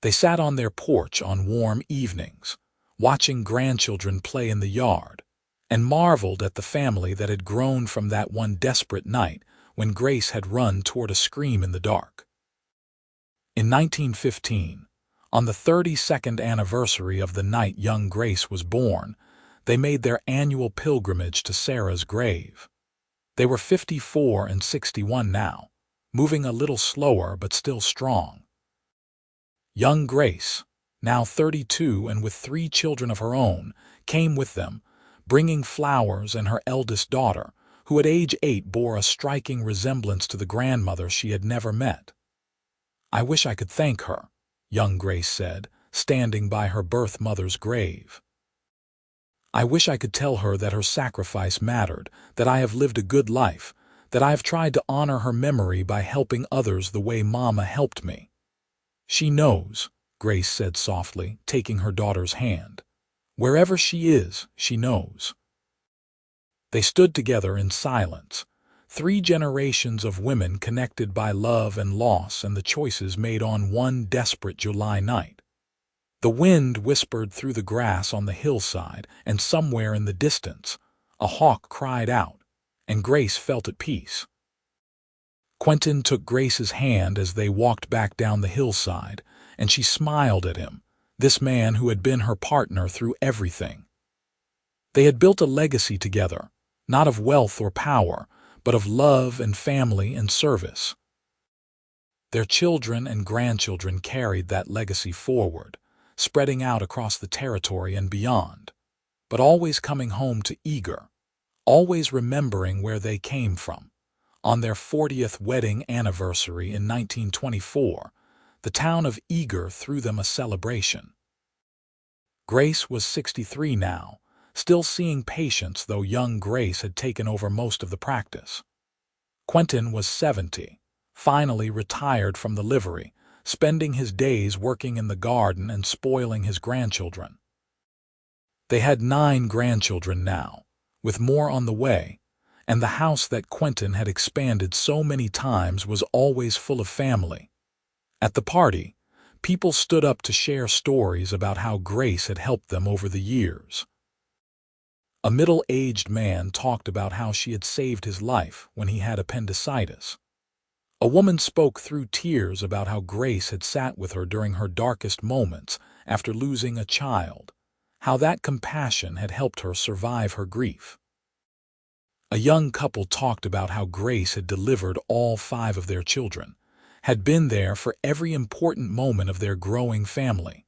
They sat on their porch on warm evenings, watching grandchildren play in the yard, and marveled at the family that had grown from that one desperate night when Grace had run toward a scream in the dark. In 1915, on the 32nd anniversary of the night young Grace was born, they made their annual pilgrimage to Sarah's grave. They were 54 and 61 now, moving a little slower but still strong. Young Grace, now 32 and with 3 children of her own, came with them, bringing flowers, and her eldest daughter, who at age 8 bore a striking resemblance to the grandmother she had never met. "I wish I could thank her," young Grace said, standing by her birth mother's grave. "I wish I could tell her that her sacrifice mattered, that I have lived a good life, that I have tried to honor her memory by helping others the way Mama helped me." "She knows," Grace said softly, taking her daughter's hand. "Wherever she is, she knows." They stood together in silence, 3 generations of women connected by love and loss and the choices made on one desperate July night. The wind whispered through the grass on the hillside, and somewhere in the distance, a hawk cried out, and Grace felt at peace. Quentin took Grace's hand as they walked back down the hillside, and she smiled at him, this man who had been her partner through everything. They had built a legacy together, not of wealth or power, but of love and family and service. Their children and grandchildren carried that legacy forward, spreading out across the territory and beyond, but always coming home to Eagar, always remembering where they came from. On their 40th wedding anniversary in 1924, the town of Eagar threw them a celebration. Grace was 63 now, still seeing patients, though young Grace had taken over most of the practice. Quentin was 70, finally retired from the livery, spending his days working in the garden and spoiling his grandchildren. They had 9 grandchildren now, with more on the way, and the house that Quentin had expanded so many times was always full of family. At the party, people stood up to share stories about how Grace had helped them over the years. A middle-aged man talked about how she had saved his life when he had appendicitis. A woman spoke through tears about how Grace had sat with her during her darkest moments after losing a child, how that compassion had helped her survive her grief. A young couple talked about how Grace had delivered all 5 of their children, had been there for every important moment of their growing family.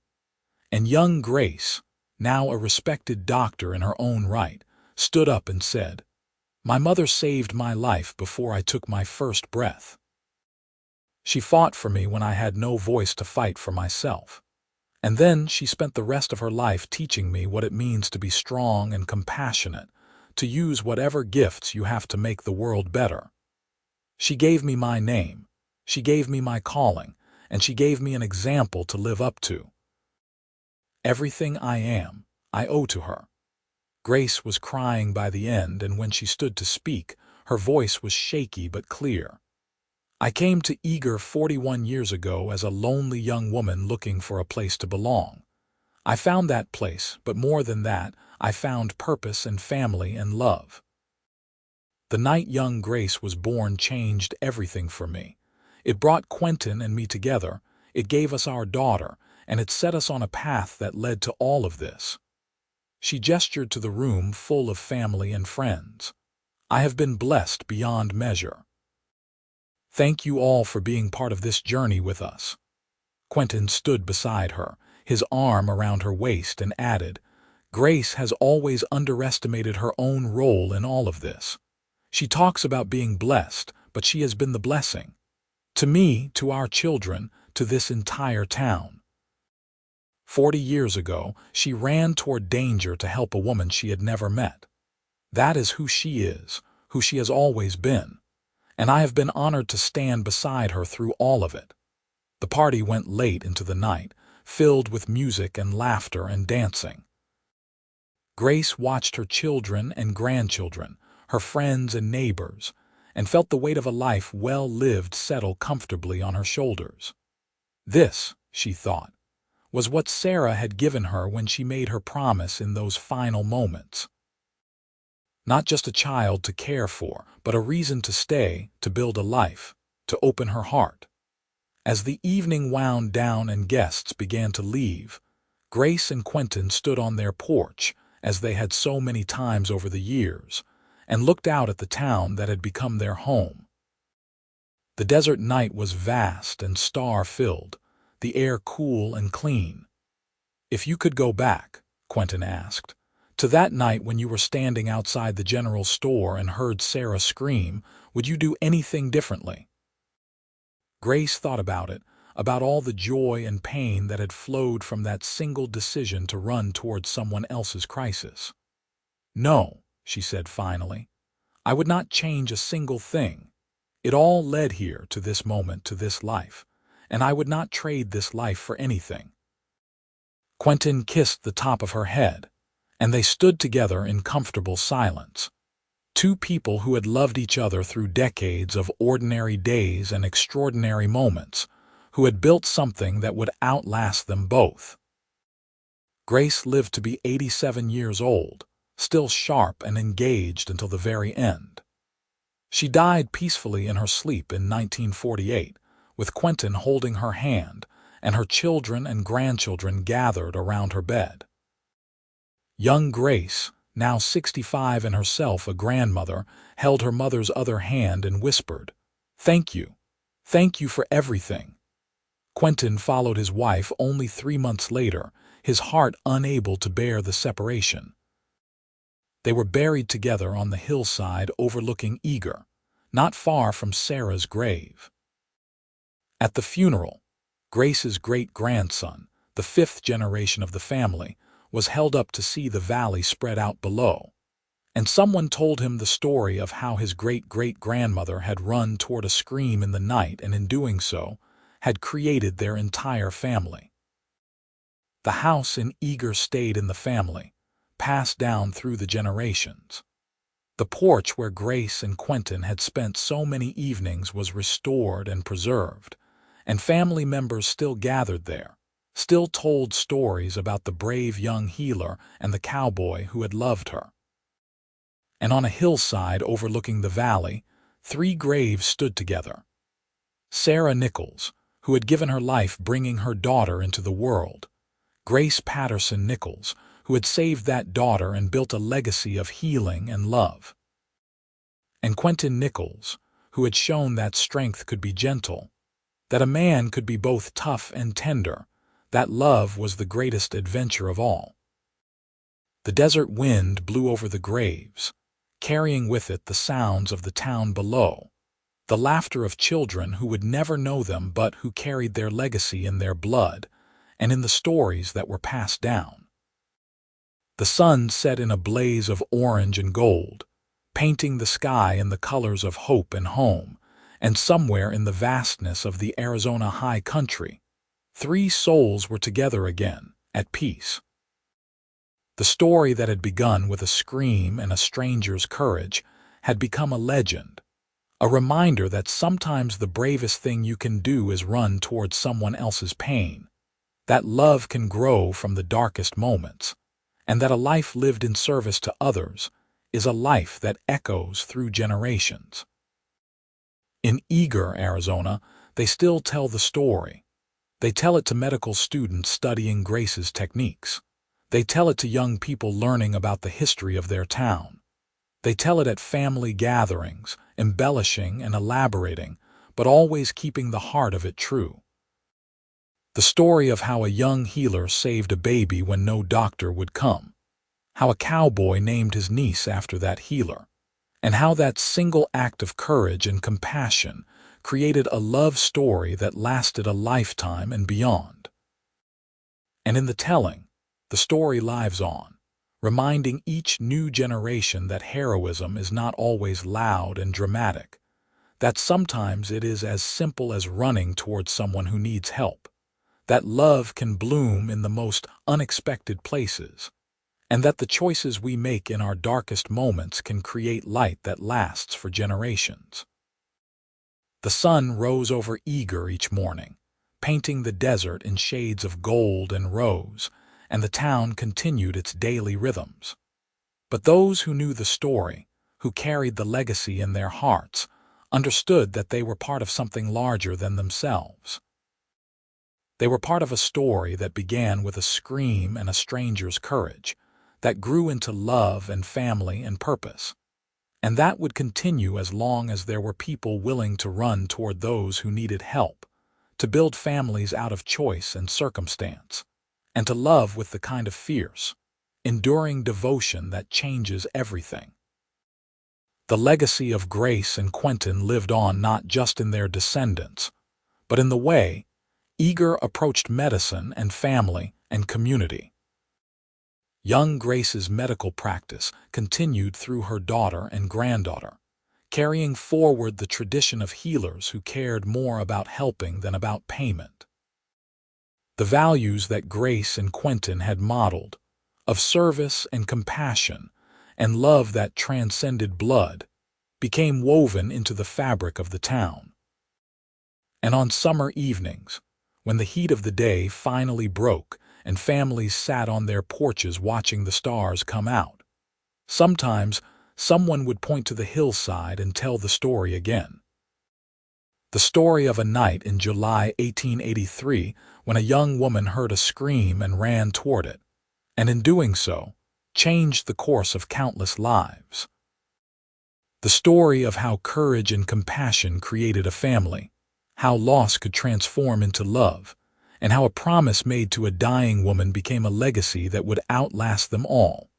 And young Grace, now a respected doctor in her own right, stood up and said, "My mother saved my life before I took my first breath. She fought for me when I had no voice to fight for myself. And then she spent the rest of her life teaching me what it means to be strong and compassionate, to use whatever gifts you have to make the world better. She gave me my name, she gave me my calling, and she gave me an example to live up to. Everything I am, I owe to her." Grace was crying by the end, and when she stood to speak, her voice was shaky but clear. "I came to Eagar 41 years ago as a lonely young woman looking for a place to belong. I found that place, but more than that, I found purpose and family and love. The night young Grace was born changed everything for me. It brought Quentin and me together, it gave us our daughter, and it set us on a path that led to all of this." She gestured to the room full of family and friends. "I have been blessed beyond measure. Thank you all for being part of this journey with us." Quentin stood beside her, his arm around her waist, and added, "Grace has always underestimated her own role in all of this. She talks about being blessed, but she has been the blessing. To me, to our children, to this entire town. 40 years ago, she ran toward danger to help a woman she had never met. That is who she is, who she has always been. And I have been honored to stand beside her through all of it." The party went late into the night, filled with music and laughter and dancing. Grace watched her children and grandchildren, her friends and neighbors, and felt the weight of a life well lived settle comfortably on her shoulders. This, she thought, was what Sarah had given her when she made her promise in those final moments. Not just a child to care for, but a reason to stay, to build a life, to open her heart. As the evening wound down and guests began to leave, Grace and Quentin stood on their porch, as they had so many times over the years, and looked out at the town that had become their home. The desert night was vast and star-filled, the air cool and clean. "If you could go back," Quentin asked, "to that night when you were standing outside the general store and heard Sarah scream, would you do anything differently?" Grace thought about it, about all the joy and pain that had flowed from that single decision to run towards someone else's crisis. "No," she said finally, "I would not change a single thing. It all led here, to this moment, to this life, and I would not trade this life for anything." Quentin kissed the top of her head, and they stood together in comfortable silence. Two people who had loved each other through decades of ordinary days and extraordinary moments, who had built something that would outlast them both. Grace lived to be 87 years old, still sharp and engaged until the very end. She died peacefully in her sleep in 1948, with Quentin holding her hand, and her children and grandchildren gathered around her bed. Young Grace, now 65 and herself a grandmother, held her mother's other hand and whispered, "Thank you. Thank you for everything." Quentin followed his wife only 3 months later, his heart unable to bear the separation. They were buried together on the hillside overlooking Eagar, not far from Sarah's grave. At the funeral, Grace's great-grandson, the 5th generation of the family, was held up to see the valley spread out below, and someone told him the story of how his great-great-grandmother had run toward a scream in the night and in doing so, had created their entire family. The house in Eagar stayed in the family, passed down through the generations. The porch where Grace and Quentin had spent so many evenings was restored and preserved, and family members still gathered there, still told stories about the brave young healer and the cowboy who had loved her. And on a hillside overlooking the valley, 3 graves stood together. Sarah Nichols, who had given her life bringing her daughter into the world. Grace Patterson Nichols, who had saved that daughter and built a legacy of healing and love. And Quentin Nichols, who had shown that strength could be gentle, that a man could be both tough and tender, that love was the greatest adventure of all. The desert wind blew over the graves, carrying with it the sounds of the town below, the laughter of children who would never know them but who carried their legacy in their blood and in the stories that were passed down. The sun set in a blaze of orange and gold, painting the sky in the colors of hope and home, and somewhere in the vastness of the Arizona high country, three souls were together again, at peace. The story that had begun with a scream and a stranger's courage had become a legend, a reminder that sometimes the bravest thing you can do is run towards someone else's pain, that love can grow from the darkest moments, and that a life lived in service to others is a life that echoes through generations. In Eagar, Arizona, they still tell the story. They tell it to medical students studying Grace's techniques. They tell it to young people learning about the history of their town. They tell it at family gatherings, embellishing and elaborating, but always keeping the heart of it true. The story of how a young healer saved a baby when no doctor would come, how a cowboy named his niece after that healer, and how that single act of courage and compassion created a love story that lasted a lifetime and beyond. And in the telling, the story lives on, reminding each new generation that heroism is not always loud and dramatic, that sometimes it is as simple as running towards someone who needs help, that love can bloom in the most unexpected places, and that the choices we make in our darkest moments can create light that lasts for generations. The sun rose over Eagar each morning, painting the desert in shades of gold and rose, and the town continued its daily rhythms. But those who knew the story, who carried the legacy in their hearts, understood that they were part of something larger than themselves. They were part of a story that began with a scream and a stranger's courage, that grew into love and family and purpose, and that would continue as long as there were people willing to run toward those who needed help, to build families out of choice and circumstance, and to love with the kind of fierce, enduring devotion that changes everything. The legacy of Grace and Quentin lived on not just in their descendants, but in the way Eagar approached medicine and family and community. Young Grace's medical practice continued through her daughter and granddaughter, carrying forward the tradition of healers who cared more about helping than about payment. The values that Grace and Quentin had modeled, of service and compassion and love that transcended blood, became woven into the fabric of the town. And on summer evenings, when the heat of the day finally broke and families sat on their porches watching the stars come out, sometimes someone would point to the hillside and tell the story again. The story of a night in July 1883 when a young woman heard a scream and ran toward it, and in doing so, changed the course of countless lives. The story of how courage and compassion created a family, how loss could transform into love, and how a promise made to a dying woman became a legacy that would outlast them all.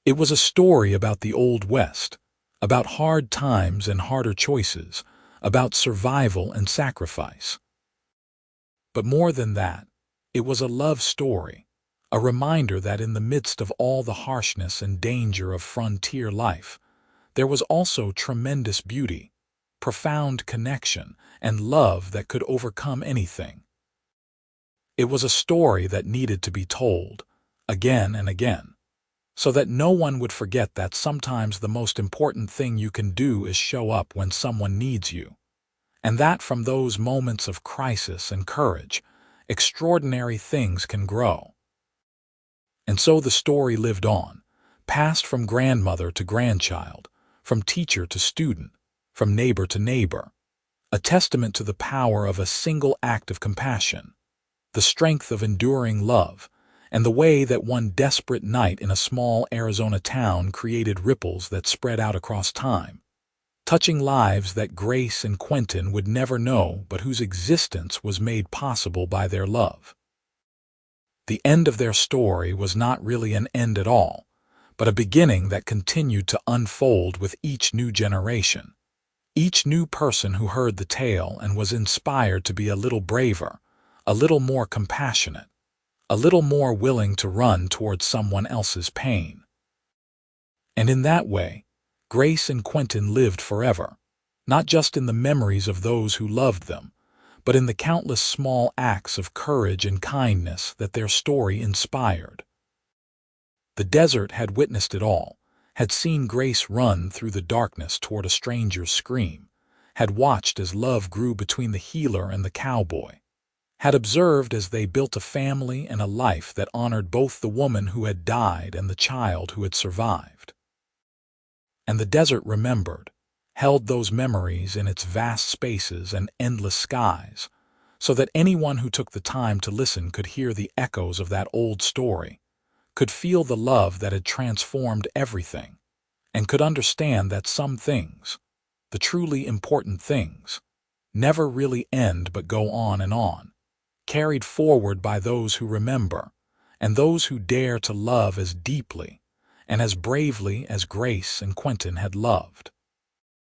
It was a story about the Old West, about hard times and harder choices, about survival and sacrifice. But more than that, it was a love story, a reminder that in the midst of all the harshness and danger of frontier life, there was also tremendous beauty, profound connection, and love that could overcome anything. It was a story that needed to be told, again and again, so that no one would forget that sometimes the most important thing you can do is show up when someone needs you, and that from those moments of crisis and courage, extraordinary things can grow. And so the story lived on, passed from grandmother to grandchild, from teacher to student, from neighbor to neighbor, a testament to the power of a single act of compassion, the strength of enduring love, and the way that one desperate night in a small Arizona town created ripples that spread out across time, touching lives that Grace and Quentin would never know but whose existence was made possible by their love. The end of their story was not really an end at all. but a beginning that continued to unfold with each new generation. Each new person who heard the tale and was inspired to be a little braver, a little more compassionate, a little more willing to run towards someone else's pain. And in that way, Grace and Quentin lived forever, not just in the memories of those who loved them, but in the countless small acts of courage and kindness that their story inspired. The desert had witnessed it all, had seen Grace run through the darkness toward a stranger's scream, had watched as love grew between the healer and the cowboy, had observed as they built a family and a life that honored both the woman who had died and the child who had survived. And the desert remembered, held those memories in its vast spaces and endless skies, so that anyone who took the time to listen could hear the echoes of that old story, could feel the love that had transformed everything, and could understand that some things, the truly important things, never really end but go on, carried forward by those who remember, and those who dare to love as deeply and as bravely as Grace and Quentin had loved.